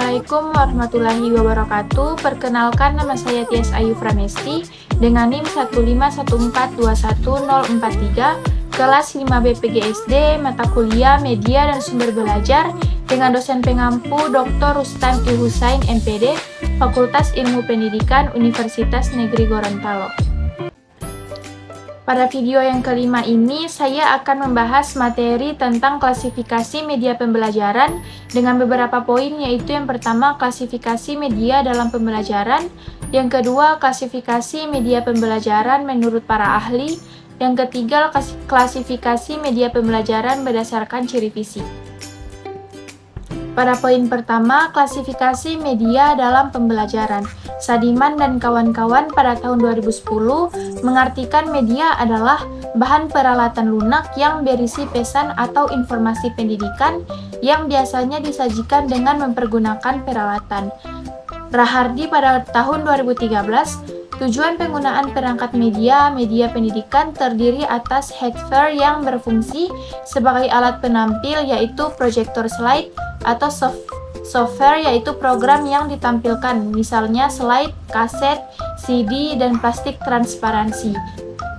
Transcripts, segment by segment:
Assalamualaikum warahmatullahi wabarakatuh. Perkenalkan, nama saya Tias Ayu Pramesti dengan NIM 151421043, kelas 5 BPGSD, mata kuliah Media dan Sumber Belajar dengan dosen pengampu Dr. Rustam I. Husain, MPD, Fakultas Ilmu Pendidikan Universitas Negeri Gorontalo. Pada video yang kelima ini, saya akan membahas materi tentang klasifikasi media pembelajaran dengan beberapa poin, yaitu yang pertama, klasifikasi media dalam pembelajaran, yang kedua, klasifikasi media pembelajaran menurut para ahli, yang ketiga, klasifikasi media pembelajaran berdasarkan ciri fisik. Pada poin pertama, klasifikasi media dalam pembelajaran. Sadiman dan kawan-kawan pada tahun 2010 mengartikan media adalah bahan peralatan lunak yang berisi pesan atau informasi pendidikan yang biasanya disajikan dengan mempergunakan peralatan. Rahardi pada tahun 2013, tujuan penggunaan perangkat media pendidikan terdiri atas hardware yang berfungsi sebagai alat penampil, yaitu proyektor slide, atau software, yaitu program yang ditampilkan, misalnya slide, kaset, CD, dan plastik transparansi.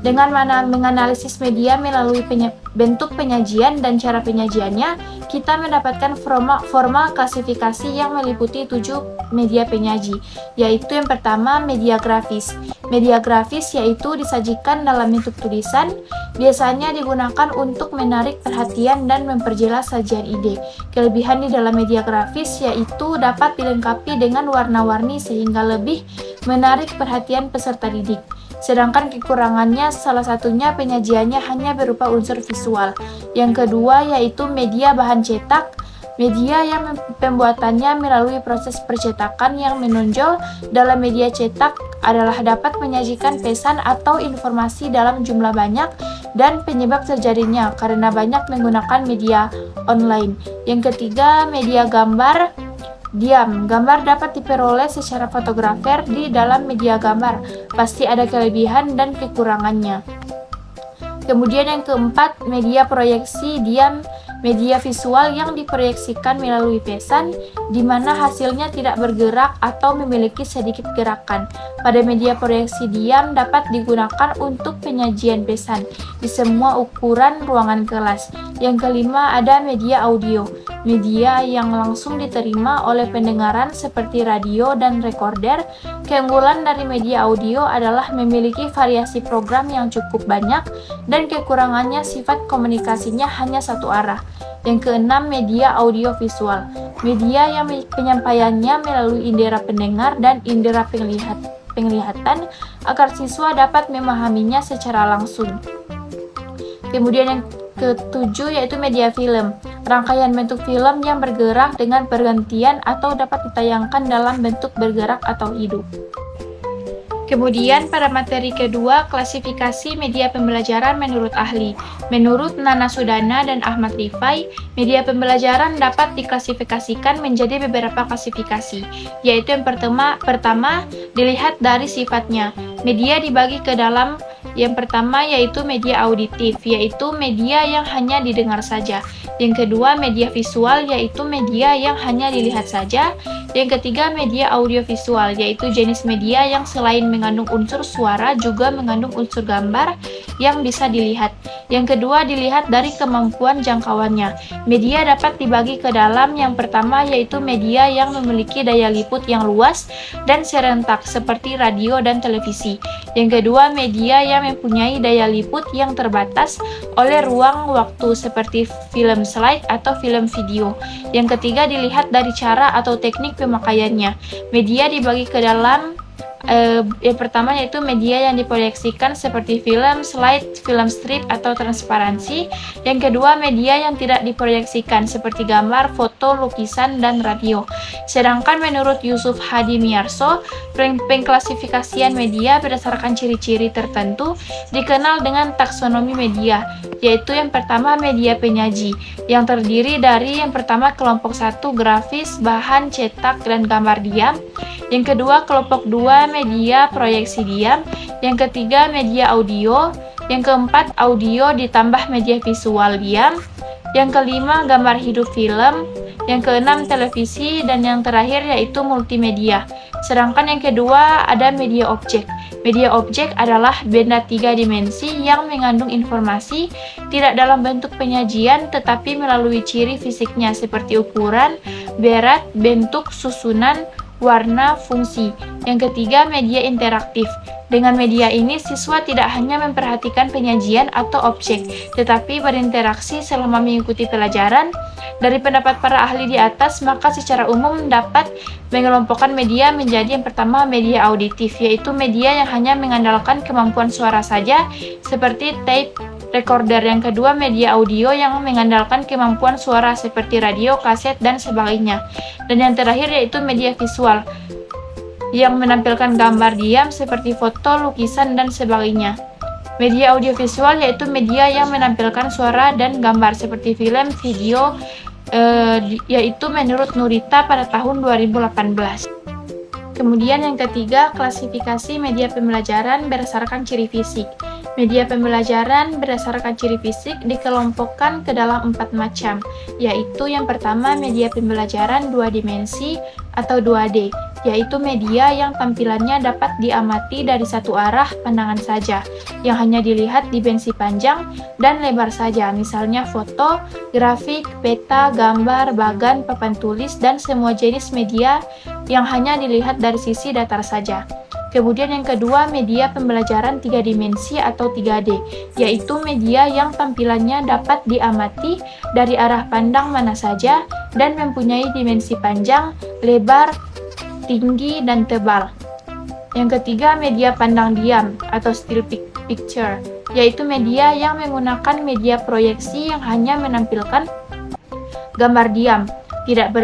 Dengan menganalisis media melalui bentuk penyajian dan cara penyajiannya, kita mendapatkan formal klasifikasi yang meliputi 7 media penyaji, yaitu yang pertama, media grafis. Media grafis yaitu disajikan dalam bentuk tulisan, biasanya digunakan untuk menarik perhatian dan memperjelas sajian ide. Kelebihan di dalam media grafis yaitu dapat dilengkapi dengan warna-warni sehingga lebih menarik perhatian peserta didik. Sedangkan kekurangannya salah satunya penyajiannya hanya berupa unsur visual. Yang kedua yaitu media bahan cetak. Media yang pembuatannya melalui proses percetakan yang menonjol dalam media cetak adalah dapat menyajikan pesan atau informasi dalam jumlah banyak dan penyebab terjadinya karena banyak menggunakan media online. Yang ketiga, media gambar. Diam, gambar dapat diperoleh secara fotografer di dalam media gambar. Pasti ada kelebihan dan kekurangannya. Kemudian yang keempat, media proyeksi. Diam, media visual yang diproyeksikan melalui pesan, di mana hasilnya tidak bergerak atau memiliki sedikit gerakan. Pada media proyeksi diam dapat digunakan untuk penyajian pesan di semua ukuran ruangan kelas. Yang kelima, ada media audio. Media yang langsung diterima oleh pendengaran seperti radio dan recorder. Keunggulan dari media audio adalah memiliki variasi program yang cukup banyak dan kekurangannya sifat komunikasinya hanya satu arah. Yang keenam, media audio visual. Media yang penyampaiannya melalui indera pendengar dan indera penglihatan agar siswa dapat memahaminya secara langsung. Kemudian yang ketujuh yaitu media film. Rangkaian bentuk film yang bergerak dengan pergantian atau dapat ditayangkan dalam bentuk bergerak atau hidup. Kemudian pada materi kedua, klasifikasi media pembelajaran menurut ahli. Menurut Nana Sudana dan Ahmad Rifai, media pembelajaran dapat diklasifikasikan menjadi beberapa klasifikasi, yaitu yang pertama dilihat dari sifatnya. Media dibagi ke dalam yang pertama yaitu media auditif, yaitu media yang hanya didengar saja. Yang kedua, media visual, yaitu media yang hanya dilihat saja. Yang ketiga, media audiovisual, yaitu jenis media yang selain mengandung unsur suara juga mengandung unsur gambar yang bisa dilihat. Yang kedua, dilihat dari kemampuan jangkauannya. Media dapat dibagi ke dalam yang pertama yaitu media yang memiliki daya liput yang luas dan serentak seperti radio dan televisi. Yang kedua, media yang mempunyai daya liput yang terbatas oleh ruang waktu seperti film slide atau film video. Yang ketiga, dilihat dari cara atau teknik pemakaiannya. Media dibagi ke dalam yang pertama yaitu media yang diproyeksikan seperti film, slide, film strip atau transparansi. Yang kedua, media yang tidak diproyeksikan seperti gambar, foto, lukisan, dan radio. Sedangkan menurut Yusuf Hadi Miarso, pengklasifikasian media berdasarkan ciri-ciri tertentu dikenal dengan taksonomi media, yaitu yang pertama media penyaji, yang terdiri dari yang pertama kelompok 1 grafis, bahan, cetak, dan gambar diam. Yang kedua, kelompok 2 media proyeksi diam. Yang ketiga, media audio. Yang keempat, audio ditambah media visual diam. Yang kelima, gambar hidup film. Yang keenam, televisi. Dan yang terakhir yaitu multimedia. Sedangkan yang kedua ada media objek. Media objek adalah benda 3 dimensi yang mengandung informasi tidak dalam bentuk penyajian tetapi melalui ciri fisiknya seperti ukuran, berat, bentuk, susunan, warna, fungsi. Yang ketiga, media interaktif. Dengan media ini, siswa tidak hanya memperhatikan penyajian atau objek, tetapi berinteraksi selama mengikuti pelajaran. Dari pendapat para ahli di atas, maka secara umum dapat mengelompokkan media menjadi yang pertama media auditif, yaitu media yang hanya mengandalkan kemampuan suara saja, seperti tape recorder. Yang kedua, media audio yang mengandalkan kemampuan suara seperti radio, kaset, dan sebagainya. Dan yang terakhir yaitu media visual, yang menampilkan gambar diam seperti foto, lukisan, dan sebagainya. Media audiovisual yaitu media yang menampilkan suara dan gambar seperti film, video, yaitu menurut Nurita pada tahun 2018. Kemudian yang ketiga, klasifikasi media pembelajaran berdasarkan ciri fisik. Media pembelajaran berdasarkan ciri fisik dikelompokkan ke dalam 4 macam, yaitu yang pertama media pembelajaran 2 dimensi atau 2D, yaitu media yang tampilannya dapat diamati dari satu arah pandangan saja, yang hanya dilihat dimensi panjang dan lebar saja, misalnya foto, grafik, peta, gambar, bagan, papan tulis, dan semua jenis media yang hanya dilihat dari sisi datar saja. Kemudian yang kedua, media pembelajaran 3 dimensi atau 3D, yaitu media yang tampilannya dapat diamati dari arah pandang mana saja dan mempunyai dimensi panjang, lebar, tinggi, dan tebal. Yang ketiga, media pandang diam atau still picture, yaitu media yang menggunakan media proyeksi yang hanya menampilkan gambar diam, tidak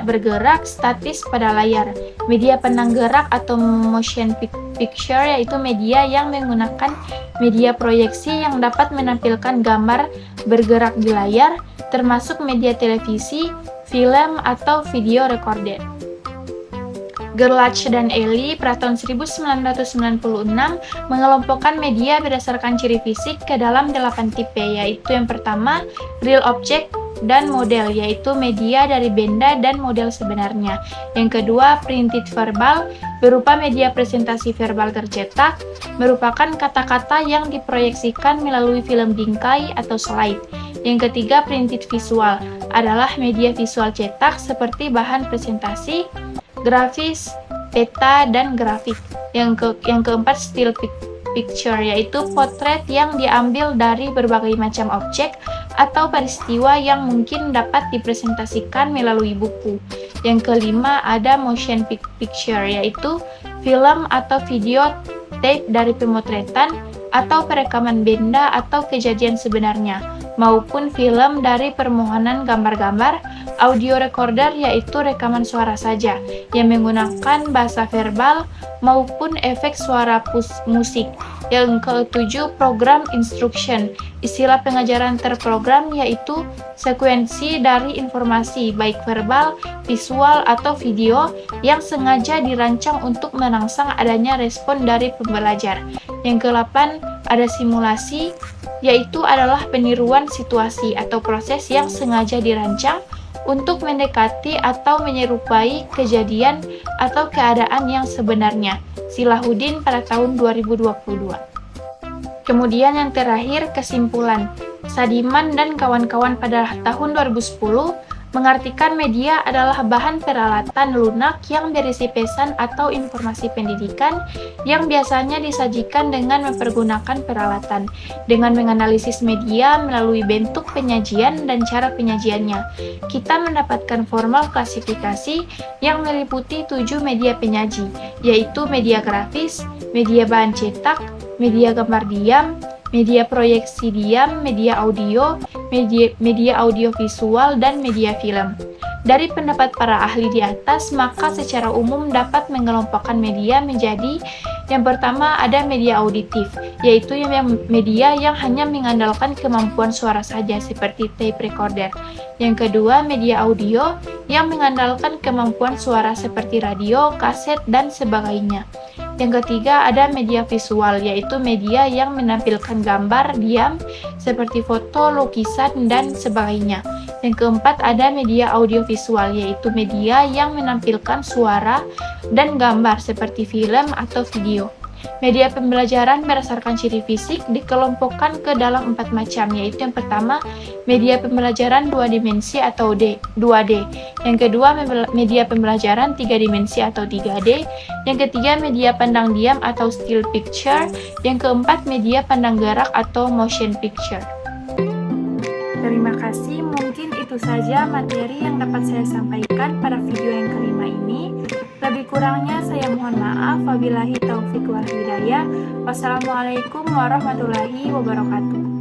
bergerak statis pada layar. Media pandang gerak atau motion picture yaitu media yang menggunakan media proyeksi yang dapat menampilkan gambar bergerak di layar, termasuk media televisi, film, atau video recorder. Gerlach dan Ely pada tahun 1996 mengelompokkan media berdasarkan ciri fisik ke dalam 8 tipe, yaitu yang pertama, real object dan model, yaitu media dari benda dan model sebenarnya. Yang kedua, printed verbal, berupa media presentasi verbal tercetak, merupakan kata-kata yang diproyeksikan melalui film bingkai atau slide. Yang ketiga, printed visual, adalah media visual cetak seperti bahan presentasi, grafis, peta, dan grafik. Yang keempat, still picture, yaitu potret yang diambil dari berbagai macam objek atau peristiwa yang mungkin dapat dipresentasikan melalui buku. Yang kelima, ada motion picture, yaitu film atau video tape dari pemotretan atau perekaman benda atau kejadian sebenarnya, maupun film dari permohonan gambar-gambar. Audio recorder yaitu rekaman suara saja yang menggunakan bahasa verbal maupun efek suara musik. Yang ketujuh, program instruction, istilah pengajaran terprogram yaitu sekuensi dari informasi baik verbal, visual, atau video yang sengaja dirancang untuk merangsang adanya respon dari pembelajar. Yang ke-8, ada simulasi, yaitu adalah peniruan situasi atau proses yang sengaja dirancang untuk mendekati atau menyerupai kejadian atau keadaan yang sebenarnya. Silahuddin pada tahun 2022. Kemudian yang terakhir, kesimpulan. Sadiman dan kawan-kawan pada tahun 2010 mengartikan media adalah bahan peralatan lunak yang berisi pesan atau informasi pendidikan yang biasanya disajikan dengan mempergunakan peralatan, dengan menganalisis media melalui bentuk penyajian dan cara penyajiannya. Kita mendapatkan formal klasifikasi yang meliputi 7 media penyaji, yaitu media grafis, media bahan cetak, media gambar diam, media proyeksi diam, media audio, media audio visual, dan media film. Dari pendapat para ahli di atas, maka secara umum dapat mengelompokkan media menjadi yang pertama ada media auditif, yaitu media yang hanya mengandalkan kemampuan suara saja seperti tape recorder. Yang kedua, media audio yang mengandalkan kemampuan suara seperti radio, kaset, dan sebagainya. Yang ketiga ada media visual, yaitu media yang menampilkan gambar diam seperti foto, lukisan, dan sebagainya. Yang keempat ada media audiovisual, yaitu media yang menampilkan suara dan gambar seperti film atau video. Media pembelajaran berdasarkan ciri fisik dikelompokkan ke dalam 4 macam, yaitu yang pertama, media pembelajaran 2 dimensi atau 2D. Yang kedua, media pembelajaran 3 dimensi atau 3D. Yang ketiga, media pandang diam atau still picture. Yang keempat, media pandang gerak atau motion picture. Terima kasih, mungkin itu saja materi yang dapat saya sampaikan pada video yang kelima ini. Lebih kurangnya saya mohon maaf. Wabillahi taufiq wal hidayah. Wassalamualaikum warahmatullahi wabarakatuh.